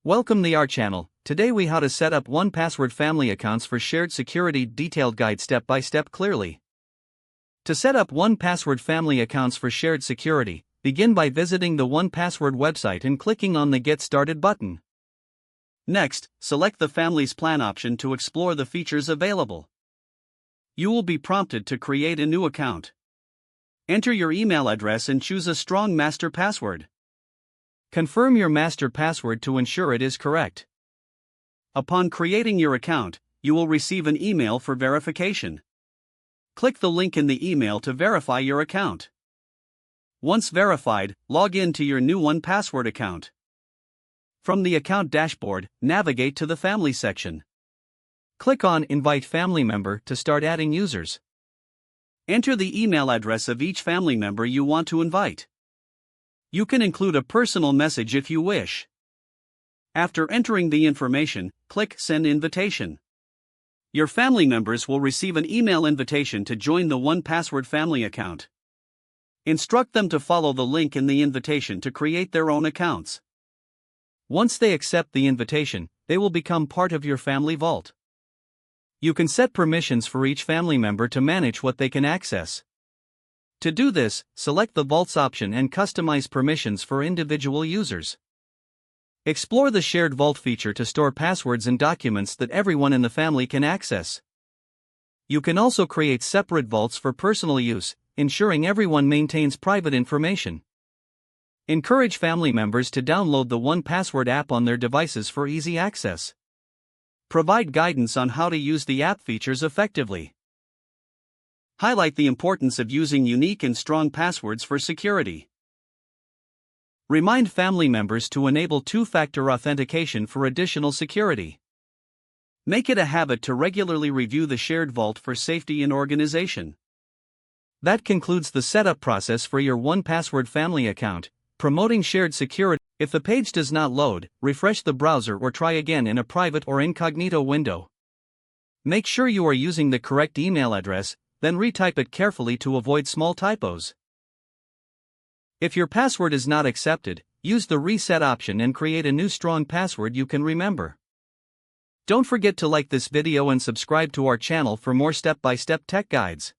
Welcome to our channel. Today we how to set up 1Password family accounts for shared security detailed guide step by step clearly. To set up 1Password family accounts for shared security, begin by visiting the 1Password website and clicking on the Get Started button. Next, select the Family's Plan option to explore the features available. You will be prompted to create a new account. Enter your email address and choose a strong master password. Confirm your master password to ensure it is correct. Upon creating your account, you will receive an email for verification. Click the link in the email to verify your account. Once verified, log in to your new 1Password account. From the account dashboard, navigate to the Family section. Click on Invite Family Member to start adding users. Enter the email address of each family member you want to invite. You can include a personal message if you wish. After entering the information, click Send Invitation. Your family members will receive an email invitation to join the 1Password family account. Instruct them to follow the link in the invitation to create their own accounts. Once they accept the invitation, they will become part of your family vault. You can set permissions for each family member to manage what they can access. To do this, select the Vaults option and customize permissions for individual users. Explore the Shared Vault feature to store passwords and documents that everyone in the family can access. You can also create separate vaults for personal use, ensuring everyone maintains private information. Encourage family members to download the 1Password app on their devices for easy access. Provide guidance on how to use the app features effectively. Highlight the importance of using unique and strong passwords for security. Remind family members to enable two-factor authentication for additional security. Make it a habit to regularly review the shared vault for safety and organization. That concludes the setup process for your 1Password family account, promoting shared security. If the page does not load, refresh the browser or try again in a private or incognito window. Make sure you are using the correct email address, then retype it carefully to avoid small typos. If your password is not accepted, use the Reset option and create a new strong password you can remember. Don't forget to like this video and subscribe to our channel for more step-by-step tech guides.